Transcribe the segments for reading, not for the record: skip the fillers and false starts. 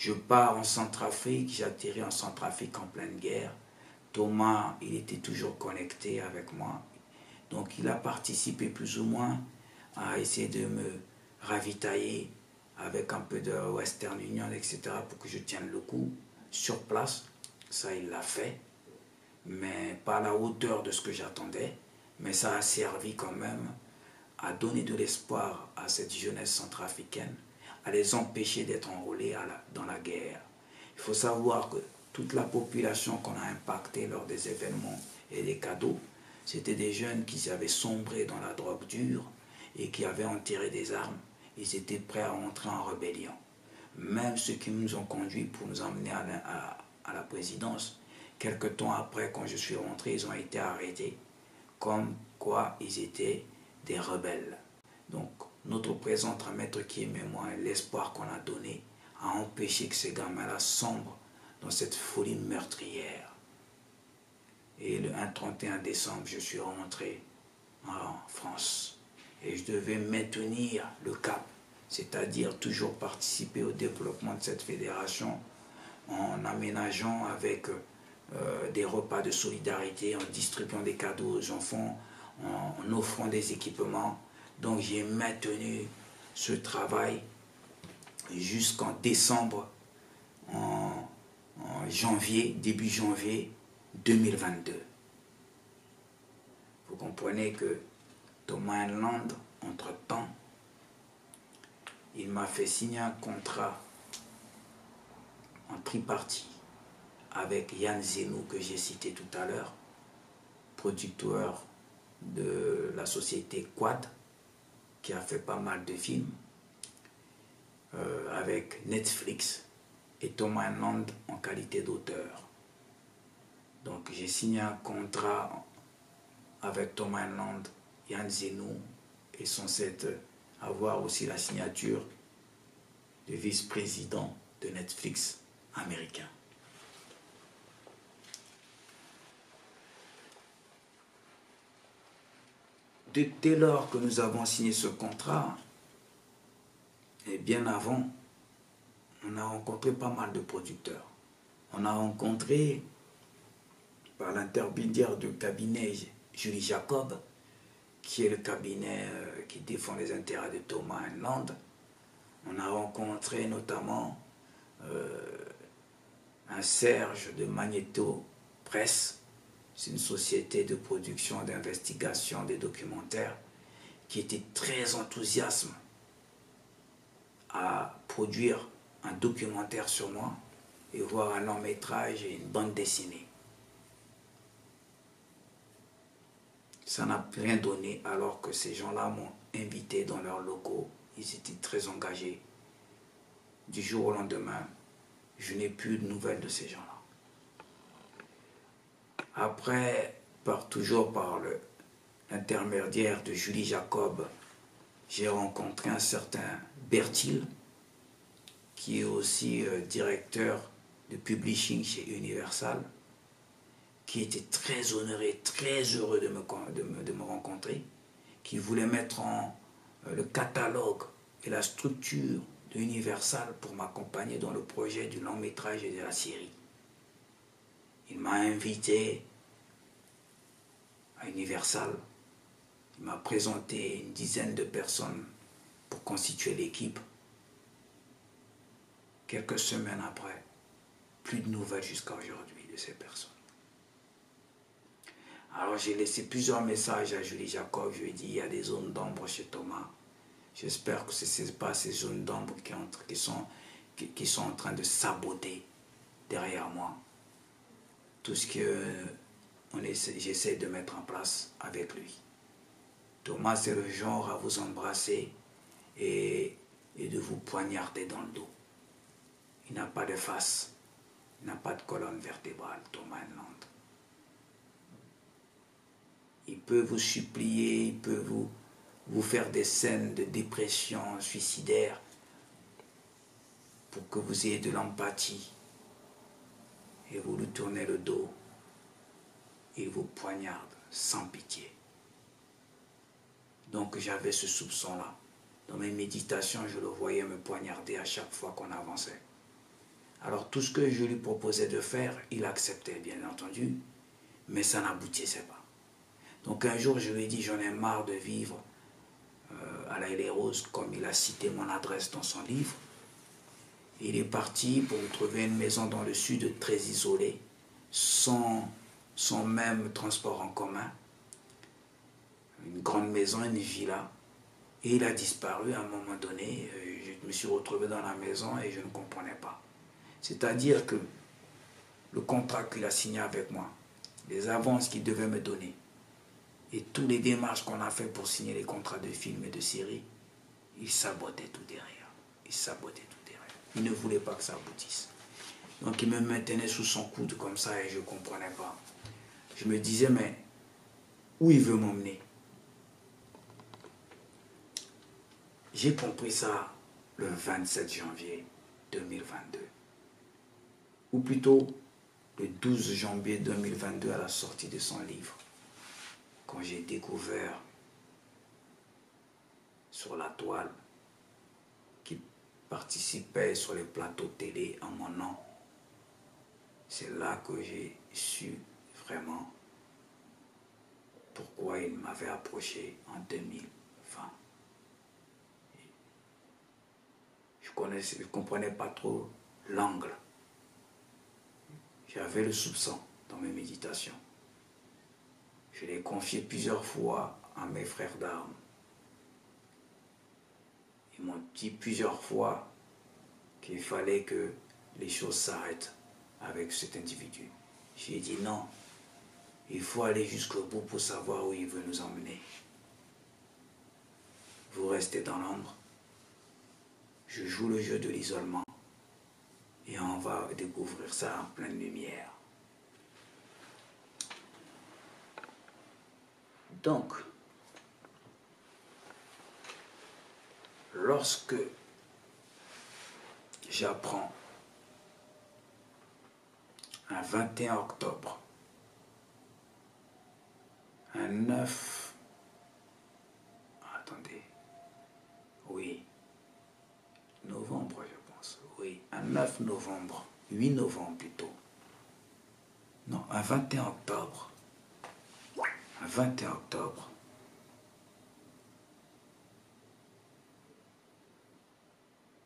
Je pars en Centrafrique, j'atterris en Centrafrique en pleine guerre. Thomas, il était toujours connecté avec moi. Donc il a participé plus ou moins à essayer de me ravitailler avec un peu de Western Union, etc. pour que je tienne le coup sur place. Ça, il l'a fait, mais pas à la hauteur de ce que j'attendais. Mais ça a servi quand même à donner de l'espoir à cette jeunesse centrafricaine, à les empêcher d'être enrôlés dans la guerre. Il faut savoir que toute la population qu'on a impactée lors des événements et des cadeaux, c'était des jeunes qui avaient sombré dans la drogue dure et qui avaient enterré des armes. Ils étaient prêts à entrer en rébellion. Même ceux qui nous ont conduits pour nous emmener à la présidence, quelque temps après, quand je suis rentré, ils ont été arrêtés, comme quoi ils étaient des rebelles. Donc, notre présent entre Maître Kim et moi, l'espoir qu'on a donné, a empêché que ces gamins-là sombrent dans cette folie meurtrière. Et le 31 décembre, je suis rentré en France. Et je devais maintenir le cap, c'est-à-dire toujours participer au développement de cette fédération en aménageant avec des repas de solidarité, en distribuant des cadeaux aux enfants, en offrant des équipements. Donc j'ai maintenu ce travail jusqu'en décembre, en janvier, début janvier 2022. Vous comprenez que Thomas Enland, entre-temps, il m'a fait signer un contrat en tripartie avec Yann Zenou, que j'ai cité tout à l'heure, producteur de la société Quad, qui a fait pas mal de films, avec Netflix, et Thomas Enland en qualité d'auteur. Donc j'ai signé un contrat avec Thomas Enland, Yann Zenou, et censé avoir aussi la signature du vice-président de Netflix américain. Dès lors que nous avons signé ce contrat, et bien avant, on a rencontré pas mal de producteurs. On a rencontré, par l'intermédiaire du cabinet Julie Jacob, qui est le cabinet qui défend les intérêts de Thomas Enland, on a rencontré notamment un Serge de Magneto Press. C'est une société de production, d'investigation des documentaires qui était très enthousiaste à produire un documentaire sur moi et voir un long métrage et une bande dessinée. Ça n'a rien donné alors que ces gens-là m'ont invité dans leurs locaux. Ils étaient très engagés. Du jour au lendemain, je n'ai plus de nouvelles de ces gens-là. Après, toujours par l'intermédiaire de Julie Jacob, j'ai rencontré un certain Bertil, qui est aussi directeur de publishing chez Universal, qui était très honoré, très heureux de me rencontrer, qui voulait mettre en le catalogue et la structure de Universal pour m'accompagner dans le projet du long métrage et de la série. Il m'a invité à Universal, il m'a présenté une dizaine de personnes pour constituer l'équipe. Quelques semaines après, plus de nouvelles jusqu'à aujourd'hui de ces personnes. Alors j'ai laissé plusieurs messages à Julie Jacob, je lui ai dit, il y a des zones d'ombre chez Thomas. J'espère que ce n'est pas ces zones d'ombre qui sont en train de saboter derrière moi tout ce que j'essaie de mettre en place avec lui. Thomas, c'est le genre à vous embrasser et de vous poignarder dans le dos. Il n'a pas de face, il n'a pas de colonne vertébrale, Thomas Enland. Il peut vous supplier, il peut vous faire des scènes de dépression suicidaire pour que vous ayez de l'empathie et vous lui tournez le dos. Il vous poignarde sans pitié. Donc j'avais ce soupçon-là. Dans mes méditations, je le voyais me poignarder à chaque fois qu'on avançait. Alors tout ce que je lui proposais de faire, il acceptait bien entendu, mais ça n'aboutissait pas. Donc un jour, je lui ai dit, j'en ai marre de vivre à la Haie Rose, comme il a cité mon adresse dans son livre. Il est parti pour trouver une maison dans le sud très isolée, sans même transport en commun. Une grande maison, une villa. Et il a disparu à un moment donné. Je me suis retrouvé dans la maison et je ne comprenais pas. C'est-à-dire que le contrat qu'il a signé avec moi, les avances qu'il devait me donner, et toutes les démarches qu'on a fait pour signer les contrats de films et de séries, il sabotait tout derrière. Il sabotait tout derrière. Il ne voulait pas que ça aboutisse. Donc il me maintenait sous son coude comme ça et je ne comprenais pas. Je me disais, mais où il veut m'emmener? J'ai compris ça le 27 janvier 2022. Ou plutôt le 12 janvier 2022 à la sortie de son livre. Quand j'ai découvert sur la toile qu'il participait sur les plateaux télé en mon nom, c'est là que j'ai su vraiment pourquoi il m'avait approché en 2020. Je ne comprenais pas trop l'angle. J'avais le soupçon dans mes méditations. Je l'ai confié plusieurs fois à mes frères d'armes. Ils m'ont dit plusieurs fois qu'il fallait que les choses s'arrêtent avec cet individu. J'ai dit non, il faut aller jusqu'au bout pour savoir où il veut nous emmener. Vous restez dans l'ombre, je joue le jeu de l'isolement et on va découvrir ça en pleine lumière. Donc, lorsque j'apprends un 21 octobre, un 9, attendez, oui, novembre je pense, oui, un 9 novembre, 8 novembre plutôt, non, un 21 octobre, un 21 octobre,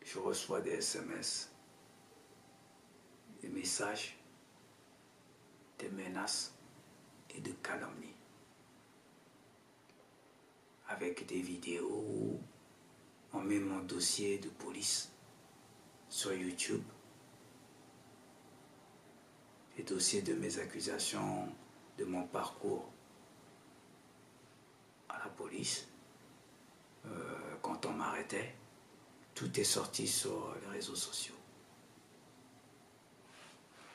je reçois des SMS, des messages, des menaces et de calomnies. Avec des vidéos où on met mon dossier de police sur YouTube, les dossiers de mes accusations, de mon parcours à la police, quand on m'arrêtait, tout est sorti sur les réseaux sociaux.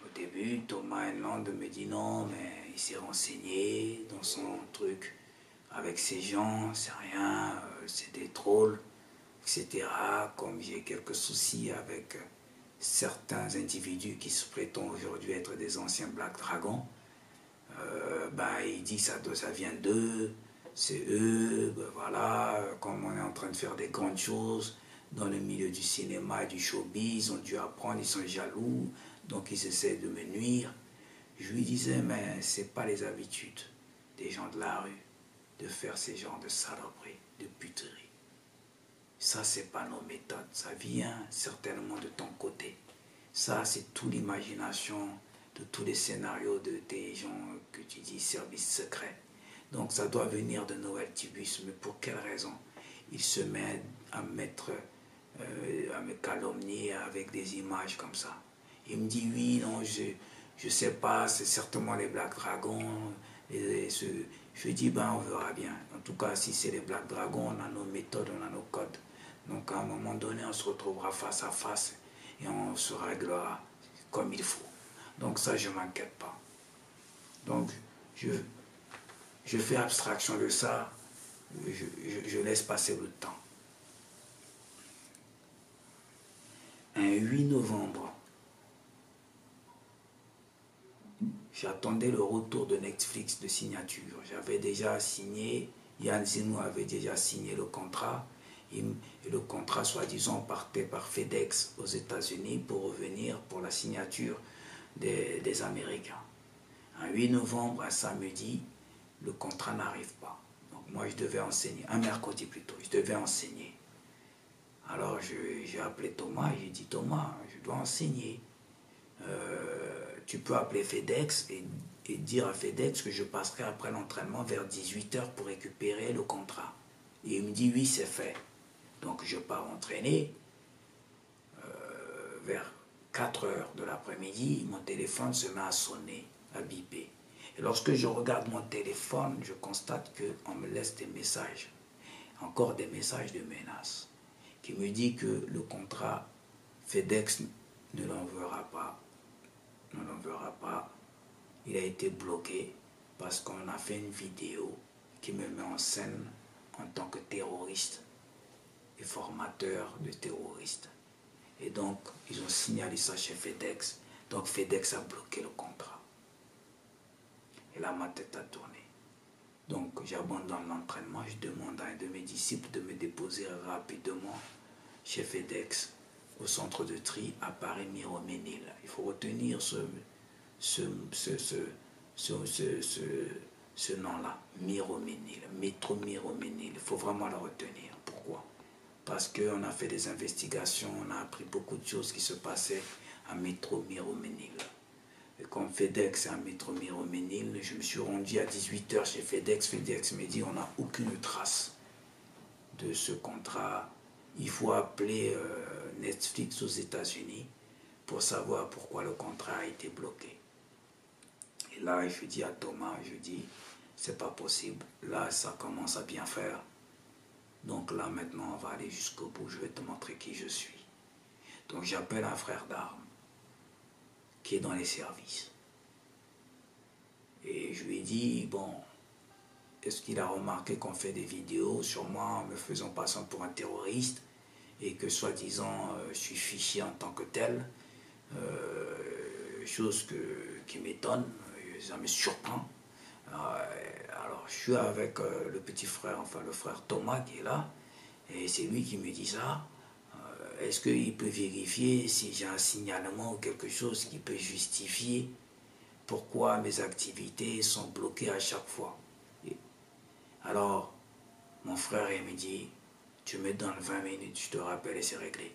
Au début, Thomas Enland me dit non, mais il s'est renseigné dans son truc avec ces gens, c'est rien, c'est des trolls, etc. Comme j'ai quelques soucis avec certains individus qui se prétendent aujourd'hui être des anciens Black Dragons, il dit ça vient d'eux, c'est eux, voilà, comme on est en train de faire des grandes choses dans le milieu du cinéma et du showbiz, ils ont dû apprendre, ils sont jaloux, donc ils essaient de me nuire. Je lui disais, mais c'est pas les habitudes des gens de la rue de faire ces genres de saloperies, de puteries. Ça, c'est pas nos méthodes, ça vient certainement de ton côté. Ça, c'est toute l'imagination de tous les scénarios des gens que tu dis service secret. Donc ça doit venir de Noël Tibus, mais pour quelle raison? Il se met à me calomnier avec des images comme ça. Il me dit oui, non, je sais pas, c'est certainement les Black Dragons. Je lui dis, on verra bien. En tout cas, si c'est les Black Dragons, on a nos méthodes, on a nos codes. Donc à un moment donné, on se retrouvera face à face et on se réglera comme il faut. Donc ça, je ne m'inquiète pas. Donc, je fais abstraction de ça, je laisse passer le temps. Un 8 novembre, j'attendais le retour de Netflix de signature. J'avais déjà signé, Yann Zenou avait déjà signé le contrat. Et le contrat, soi-disant, partait par FedEx aux États-Unis pour revenir pour la signature des Américains. Un 8 novembre, un samedi, le contrat n'arrive pas. Donc moi, je devais enseigner, un mercredi plutôt, je devais enseigner. Alors j'ai appelé Thomas et j'ai dit, Thomas, je dois enseigner. Tu peux appeler FedEx et dire à FedEx que je passerai après l'entraînement vers 18h pour récupérer le contrat. Et il me dit, oui, c'est fait. Donc je pars entraîner. Vers 4h de l'après-midi, mon téléphone se met à sonner, à biper. Et lorsque je regarde mon téléphone, je constate qu'on me laisse des messages, encore des messages de menaces, qui me dit que le contrat FedEx ne l'enverra pas. Ne l'enverra pas. Il a été bloqué parce qu'on a fait une vidéo qui me met en scène en tant que terroriste et formateur de terroristes. Et donc, ils ont signalé ça chez FedEx. Donc, FedEx a bloqué le contrat. Et là, ma tête a tourné. Donc, j'abandonne l'entraînement. Je demande à un de mes disciples de me déposer rapidement chez FedEx, au centre de tri à Paris-Miromesnil. Il faut retenir ce nom-là, Miromesnil, métro Miromesnil. Il faut vraiment le retenir. Pourquoi ? Parce qu'on a fait des investigations, on a appris beaucoup de choses qui se passaient à métro Miromesnil. Et comme FedEx est à métro Miromesnil, je me suis rendu à 18h chez FedEx. FedEx me dit on n'a aucune trace de ce contrat. Il faut appeler Netflix aux États-Unis pour savoir pourquoi le contrat a été bloqué. Et là, je dis à Thomas, je dis, c'est pas possible. Là, ça commence à bien faire. Donc là, maintenant, on va aller jusqu'au bout. Je vais te montrer qui je suis. Donc j'appelle un frère d'armes qui est dans les services. Et je lui ai dit, bon, est-ce qu'il a remarqué qu'on fait des vidéos sur moi en me faisant passer pour un terroriste et que soi-disant je suis fiché en tant que tel, chose qui m'étonne, ça me surprend. Alors je suis avec le petit frère, enfin le frère Thomas qui est là, et c'est lui qui me dit ça. Est-ce qu'il peut vérifier si j'ai un signalement ou quelque chose qui peut justifier pourquoi mes activités sont bloquées à chaque fois? Alors, mon frère, il me dit, tu me donnes 20 minutes, je te rappelle et c'est réglé.